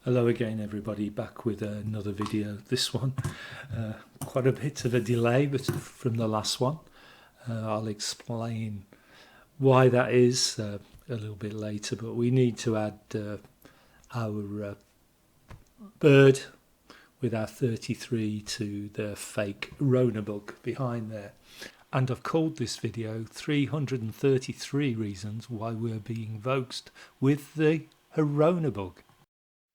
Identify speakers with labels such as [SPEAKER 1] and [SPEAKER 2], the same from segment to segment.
[SPEAKER 1] Hello again everybody, back with another video. This one, quite a bit of a delay but from the last one. I'll explain why that is a little bit later, but we need to add our bird with our 33 to the fake Horona bug behind there. And I've called this video 333 reasons why we're being voxed with the Horona bug.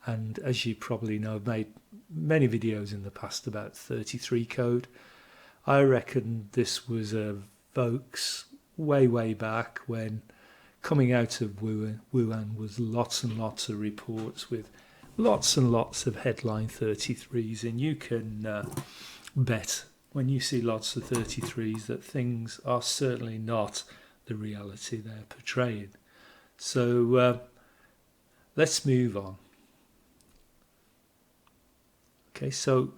[SPEAKER 1] And as you probably know, I've made many videos in the past about 33 code. I reckon this was a Voaxed way back when coming out of Wuhan was lots and lots of reports with lots and lots of headline 33s, and you can bet when you see lots of 33s that things are certainly not the reality they're portraying. So let's move on. Okay, so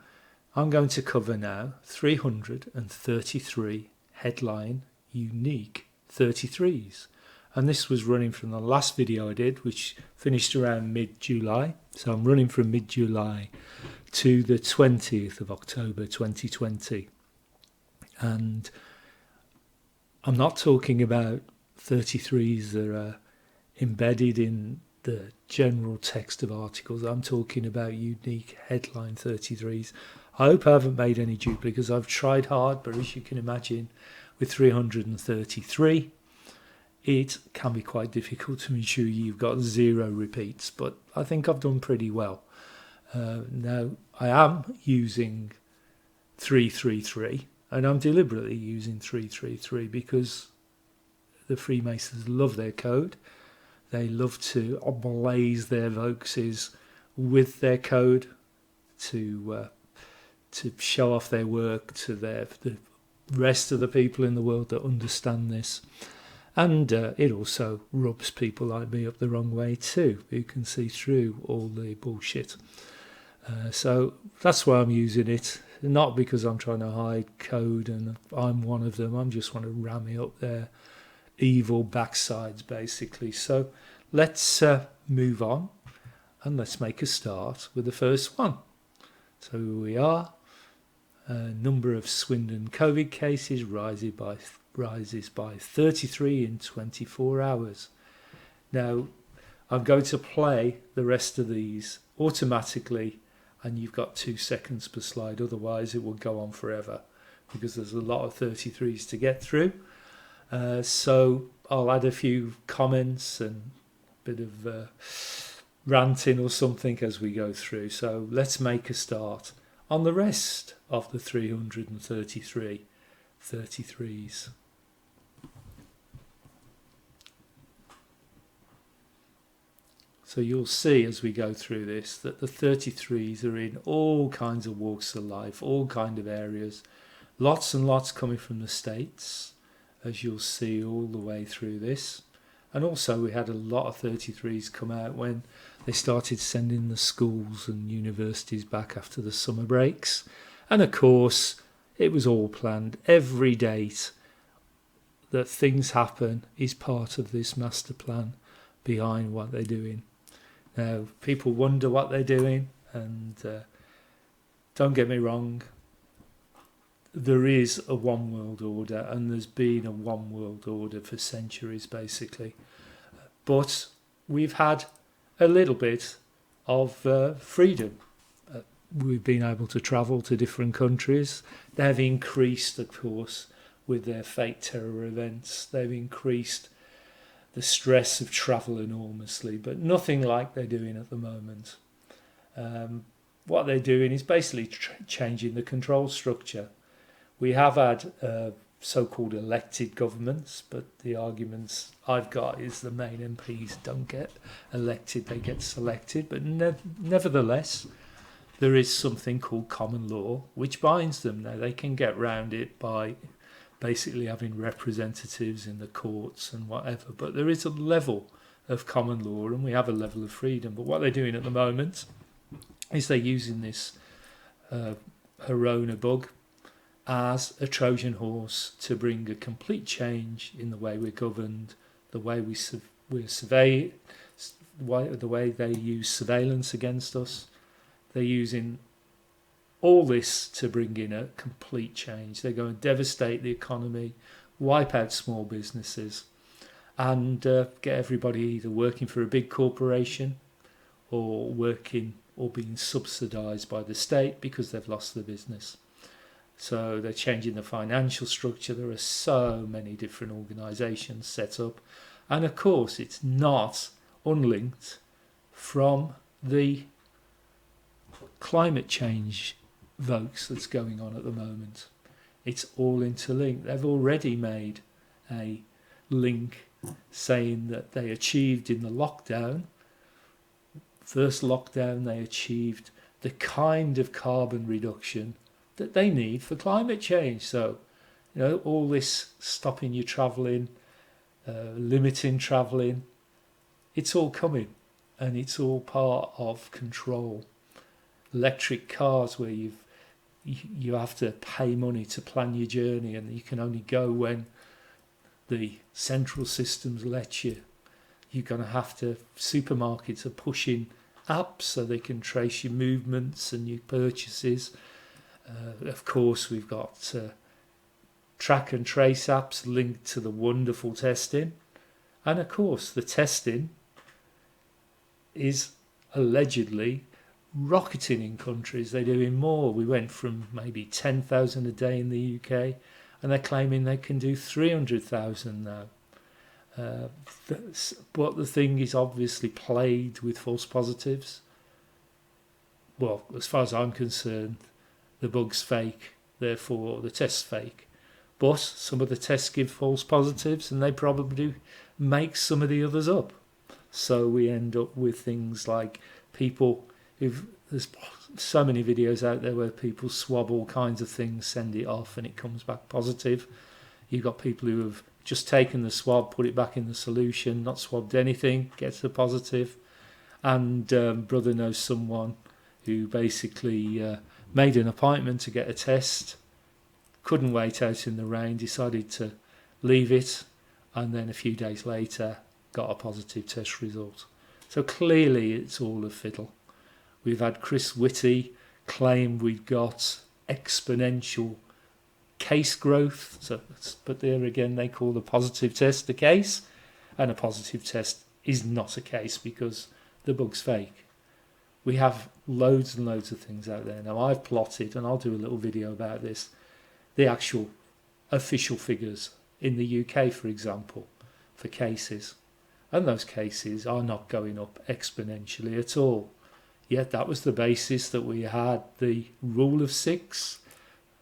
[SPEAKER 1] I'm going to cover now 333 headline unique 33s. And this was running from the last video I did, which finished around mid-July. So I'm running from mid-July to the 20th of October 2020. And I'm not talking about 33s that are embedded in the general text of articles. I'm talking about unique headline 33s. I hope I haven't made any duplicates. I've tried hard, but as you can imagine, with 333, it can be quite difficult to ensure you've got 0 repeats, but I think I've done pretty well. Now, I am using 333, and I'm deliberately using 333 because the Freemasons love their code. They love to ablaze their voxes with their code to show off their work to the rest of the people in the world that understand this. And it also rubs people like me up the wrong way too, who can see through all the bullshit. So that's why I'm using it, not because I'm trying to hide code and I'm one of them. I'm just want to ram it up there. Evil backsides basically. So let's move on and let's make a start with the first one. So here we are. Number of Swindon COVID cases rises by 33 in 24 hours. Now I'm going to play the rest of these automatically, and you've got 2 seconds per slide, otherwise it will go on forever because there's a lot of 33s to get through. So I'll add a few comments and a bit of ranting or something as we go through. So let's make a start on the rest of the 333 33s. So you'll see as we go through this that the 33s are in all kinds of walks of life, all kinds of areas, lots and lots coming from the States, as you'll see all the way through this. And also we had a lot of 33s come out when they started sending the schools and universities back after the summer breaks. And of course, it was all planned. Every date that things happen is part of this master plan behind what they're doing. Now, people wonder what they're doing, and don't get me wrong, there is a one world order, and there's been a one world order for centuries basically, but we've had a little bit of freedom. We've been able to travel to different countries. They've increased, of course, with their fake terror events. They've increased the stress of travel enormously, but nothing like they're doing at the moment. What they're doing is basically changing the control structure. We have had so-called elected governments, but the arguments I've got is the main MPs don't get elected, they get selected. But nevertheless, there is something called common law, which binds them. Now, they can get round it by basically having representatives in the courts and whatever, but there is a level of common law and we have a level of freedom. But what they're doing at the moment is they're using this Horona bug as a Trojan horse to bring a complete change in the way we're governed, the way we're the way they use surveillance against us. They're using all this to bring in a complete change. They're going to devastate the economy, wipe out small businesses, and get everybody either working for a big corporation or working or being subsidised by the state because they've lost their business. So they're changing the financial structure. There are so many different organisations set up. And of course, it's not unlinked from the climate change votes that's going on at the moment. It's all interlinked. They've already made a link saying that they achieved in the lockdown, first lockdown, they achieved the kind of carbon reduction that they need for climate change. So, all this stopping you travelling, limiting travelling, it's all coming, and it's all part of control. Electric cars where you have to pay money to plan your journey, and you can only go when the central systems let you. You're going to have to, supermarkets are pushing apps so they can trace your movements and your purchases. Of course, we've got track and trace apps linked to the wonderful testing. And of course, the testing is allegedly rocketing in countries. They're doing more. We went from maybe 10,000 a day in the UK, and they're claiming they can do 300,000 now. But the thing is obviously plagued with false positives. Well, as far as I'm concerned, the bug's fake, therefore the test's fake. But some of the tests give false positives, and they probably make some of the others up. So we end up with things like people there's so many videos out there where people swab all kinds of things, send it off, and it comes back positive. You've got people who have just taken the swab, put it back in the solution, not swabbed anything, gets the positive. And brother knows someone who basically made an appointment to get a test, couldn't wait out in the rain, decided to leave it, and then a few days later got a positive test result. So clearly it's all a fiddle. We've had Chris Whitty claim we've got exponential case growth. But there again, they call the positive test a case, and a positive test is not a case because the bug's fake. We have loads and loads of things out there. Now I've plotted, and I'll do a little video about this, the actual official figures in the UK, for example, for cases. And those cases are not going up exponentially at all. Yet that was the basis that we had the rule of 6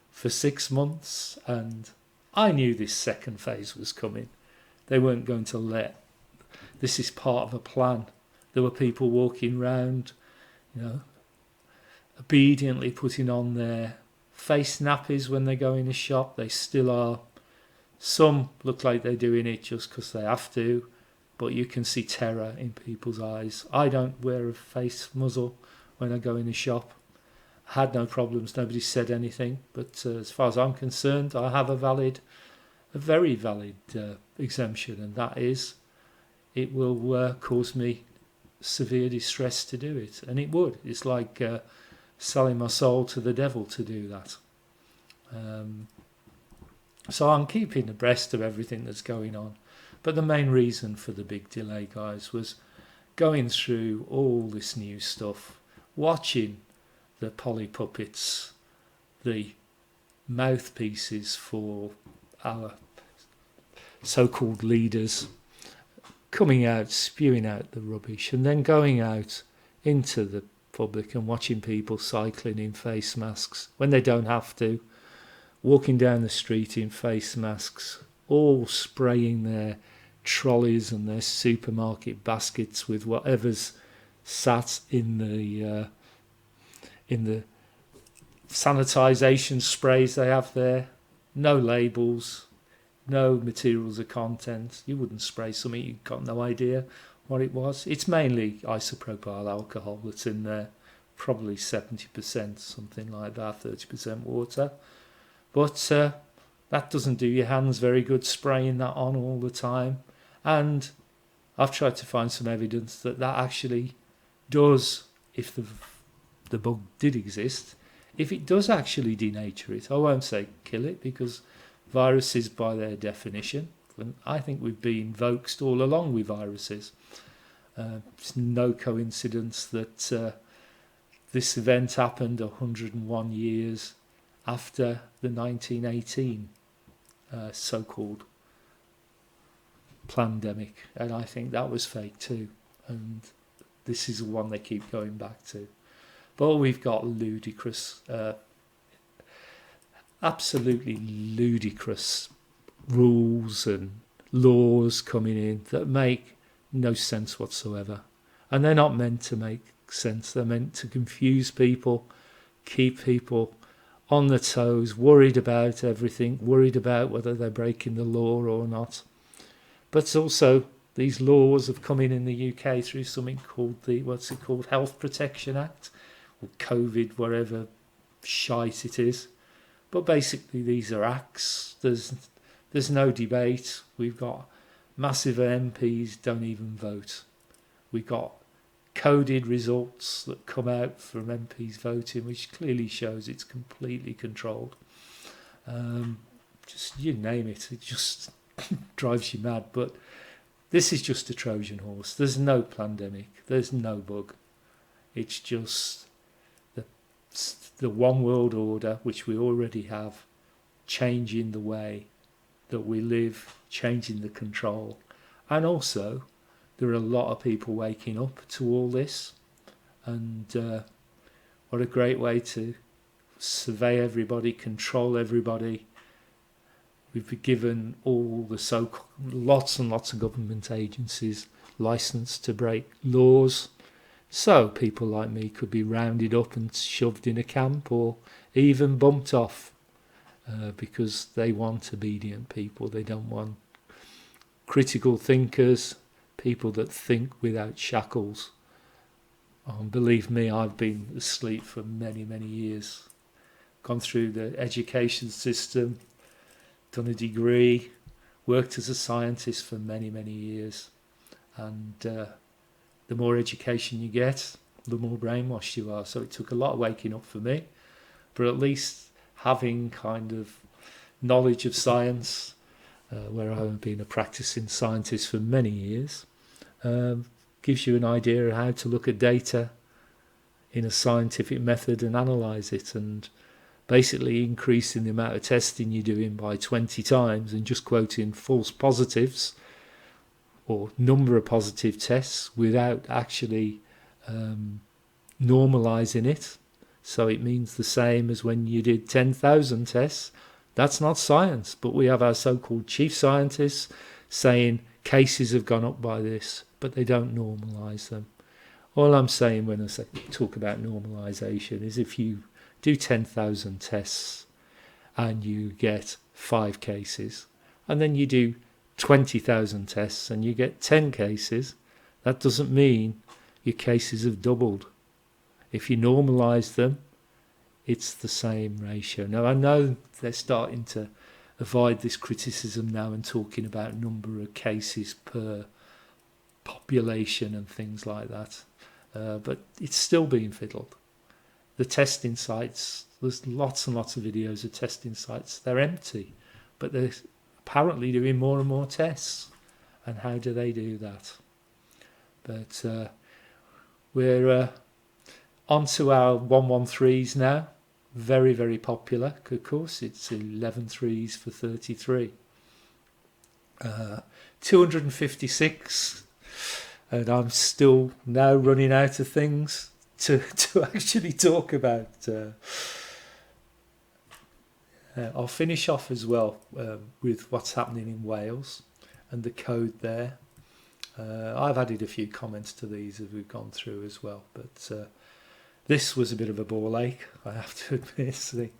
[SPEAKER 1] for 6 months, and I knew this second phase was coming. They weren't going to let. This is part of a plan. There were people walking around, obediently putting on their face nappies when they go in a shop. They still are. Some look like they're doing it just because they have to, but you can see terror in people's eyes. I don't wear a face muzzle when I go in a shop. I had no problems, nobody said anything, but as far as I'm concerned, I have a very valid exemption, and that is, it will cause me severe distress to do it, and it would. It's like selling my soul to the devil to do that. So I'm keeping abreast of everything that's going on. But the main reason for the big delay, guys, was going through all this new stuff, watching the Polly puppets, the mouthpieces for our so-called leaders, coming out, spewing out the rubbish, and then going out into the public and watching people cycling in face masks when they don't have to, walking down the street in face masks, all spraying their trolleys and their supermarket baskets with whatever's sat in the sanitisation sprays they have there. No labels, no materials of content. You wouldn't spray something you've got no idea what it was. It's mainly isopropyl alcohol that's in there, probably 70%, something like that, 30% water. But that doesn't do your hands very good, spraying that on all the time. And I've tried to find some evidence that actually does, if the bug did exist, if it does actually denature it. I won't say kill it, because viruses by their definition, and I think we've been voxed all along with viruses. It's no coincidence that this event happened 101 years after the 1918 so-called pandemic, and I think that was fake too, and this is the one they keep going back to. But we've got ludicrous, absolutely ludicrous rules and laws coming in that make no sense whatsoever, and they're not meant to make sense. They're meant to confuse people, keep people on their toes, worried about everything, worried about whether they're breaking the law or not. But also, these laws have come in the UK through something called the Health Protection Act, or COVID, whatever shite it is. But basically, these are acts. There's no debate. We've got massive MPs don't even vote. We've got coded results that come out from MPs voting, which clearly shows it's completely controlled. Just you name it, it just drives you mad. But this is just a Trojan horse. There's no pandemic. There's no bug. It's just the one world order, which we already have, changing the way that we live, changing the control. And also, there are a lot of people waking up to all this. And what a great way to survey everybody, control everybody. We've been given all the lots and lots of government agencies license to break laws. So people like me could be rounded up and shoved in a camp, or even bumped off, because they want obedient people. They don't want critical thinkers, people that think without shackles. Believe me, I've been asleep for many, many years. Gone through the education system, done a degree, worked as a scientist for many, many years. And the more education you get, the more brainwashed you are. So it took a lot of waking up for me. But at least having kind of knowledge of science, where I've been a practicing scientist for many years, gives you an idea of how to look at data in a scientific method and analyse it, and basically increasing the amount of testing you're doing by 20 times and just quoting false positives or number of positive tests without actually normalising it. So it means the same as when you did 10,000 tests. That's not science, but we have our so-called chief scientists saying cases have gone up by this, but they don't normalise them. All I'm saying when I talk about normalisation is if you do 10,000 tests and you get 5 cases, and then you do 20,000 tests and you get 10 cases, that doesn't mean your cases have doubled. If you normalise them, it's the same ratio. Now, I know they're starting to avoid this criticism now and talking about number of cases per population and things like that. But it's still being fiddled. The testing sites, there's lots and lots of videos of testing sites. They're empty, but they're apparently doing more and more tests. And how do they do that? But we're on to our 113s now. Very, very popular. Of course, it's 11 threes for 33. 256, and I'm still now running out of things to actually talk about. I'll finish off as well with what's happening in Wales and the code there. I've added a few comments to these as we've gone through as well, but this was a bit of a ball ache, I have to admit. The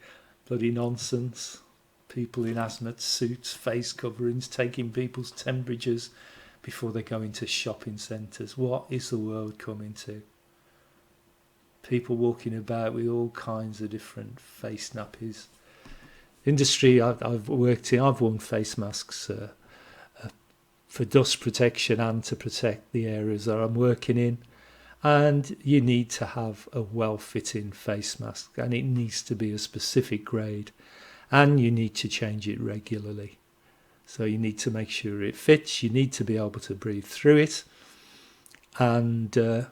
[SPEAKER 1] bloody nonsense. People in hazmat suits, face coverings, taking people's temperatures before they go into shopping centres. What is the world coming to? People walking about with all kinds of different face nappies. Industry I've worked in, I've worn face masks for dust protection and to protect the areas that I'm working in. And you need to have a well-fitting face mask, and it needs to be a specific grade, and you need to change it regularly. So you need to make sure it fits, you need to be able to breathe through it, and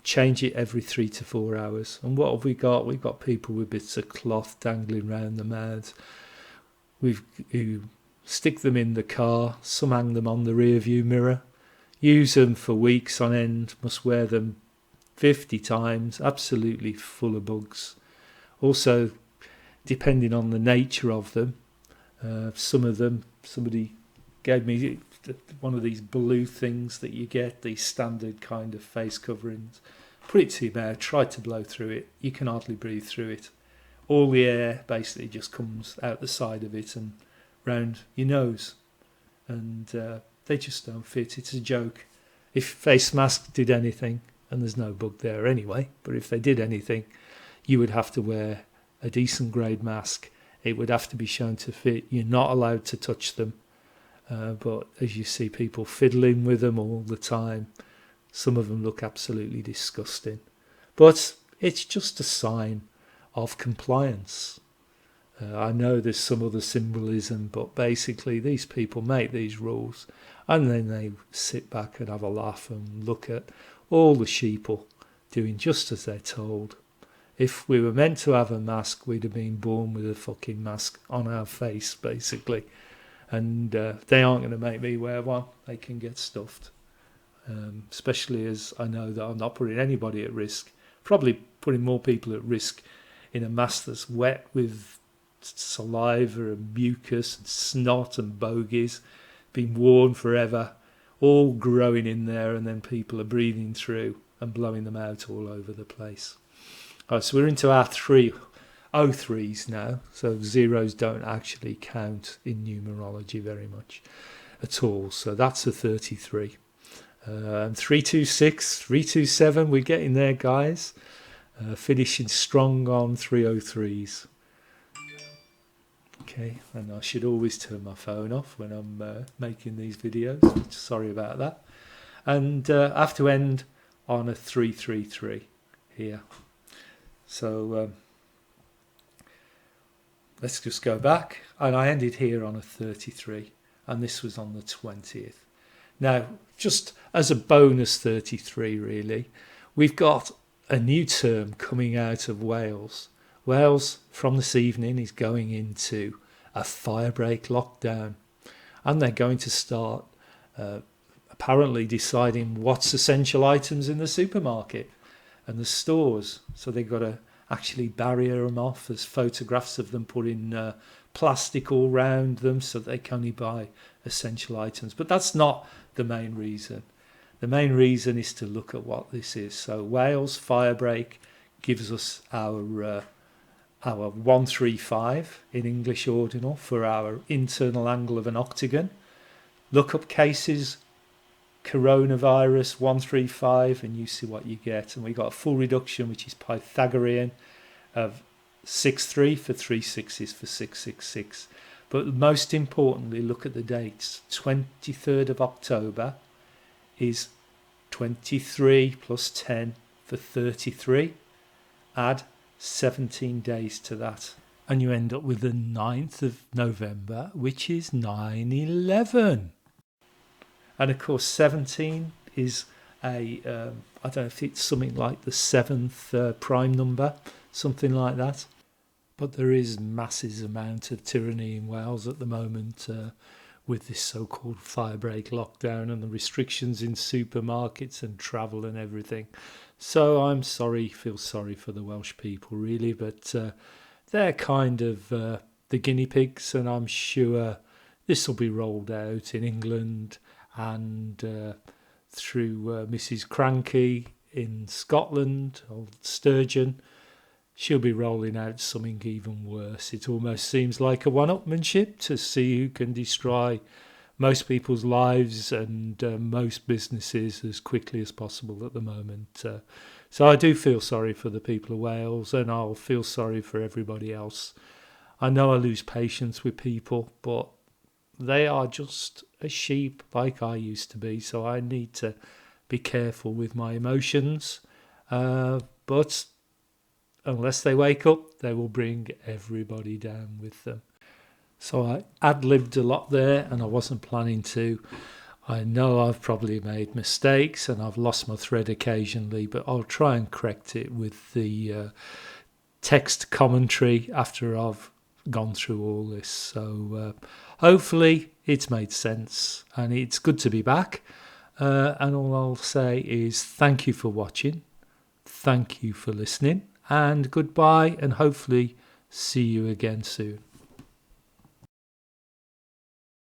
[SPEAKER 1] change it every 3 to 4 hours. And what have we got? We've got people with bits of cloth dangling around the mouths. We stick them in the car, some hang them on the rear view mirror, use them for weeks on end, must wear them 50 times, absolutely full of bugs. Also, depending on the nature of them, some of them, somebody gave me one of these blue things that you get, these standard kind of face coverings. Put it to your mouth, try to blow through it, you can hardly breathe through it. All the air basically just comes out the side of it and round your nose, and they just don't fit. It's a joke. If face masks did anything, and there's no bug there anyway, but if they did anything, you would have to wear a decent grade mask. It would have to be shown to fit. You're not allowed to touch them, but as you see people fiddling with them all the time, some of them look absolutely disgusting. But it's just a sign of compliance. I know there's some other symbolism, but basically these people make these rules and then they sit back and have a laugh and look at all the sheeple doing just as they're told. If we were meant to have a mask, we'd have been born with a fucking mask on our face, basically. And they aren't going to make me wear one. They can get stuffed. Especially as I know that I'm not putting anybody at risk. Probably putting more people at risk in a mask that's wet with saliva and mucus and snot and bogies, been worn forever, all growing in there, and then people are breathing through and blowing them out all over the place. Oh, so we're into our 303s now, so zeros don't actually count in numerology very much at all, so that's a 33. 326, 327, we're getting there, guys. Finishing strong on 303s. Okay, and I should always turn my phone off when I'm making these videos. Sorry about that. And I have to end on a 333 here. So let's just go back. And I ended here on a 33, and this was on the 20th. Now, just as a bonus 33, really, we've got a new term coming out of Wales. Wales, from this evening, is going into a firebreak lockdown, and they're going to start apparently deciding what's essential items in the supermarket and the stores. So they've got to actually barrier them off. There's photographs of them putting plastic all round them so they can only buy essential items. But that's not the main reason. The main reason is to look at what this is. So Wales firebreak gives us our 135 in English ordinal for our internal angle of an octagon. Look up cases, coronavirus 135, and you see what you get. And we got a full reduction, which is Pythagorean, of 6-3 for 3 6s for 666. But most importantly, look at the dates. 23rd of October is 23 plus 10 for 33. Add 17 days to that, and you end up with the 9th of November, which is 9/11. And of course 17 is I don't know if it's something like the 7th prime number, something like that. But there is massive amount of tyranny in Wales at the moment with this so-called firebreak lockdown and the restrictions in supermarkets and travel and everything. So I'm feel sorry for the Welsh people, really, but they're kind of the guinea pigs, and I'm sure this will be rolled out in England and through Mrs. Cranky in Scotland, old Sturgeon. She'll be rolling out something even worse. It almost seems like a one-upmanship to see who can destroy most people's lives and most businesses as quickly as possible at the moment. So I do feel sorry for the people of Wales, and I'll feel sorry for everybody else. I know I lose patience with people, but they are just a sheep like I used to be, so I need to be careful with my emotions. But unless they wake up, they will bring everybody down with them. So I ad-libbed a lot there, and I wasn't planning to. I know I've probably made mistakes and I've lost my thread occasionally, but I'll try and correct it with the text commentary after I've gone through all this. So hopefully it's made sense, and it's good to be back. And all I'll say is thank you for watching, thank you for listening, and goodbye, and hopefully see you again soon.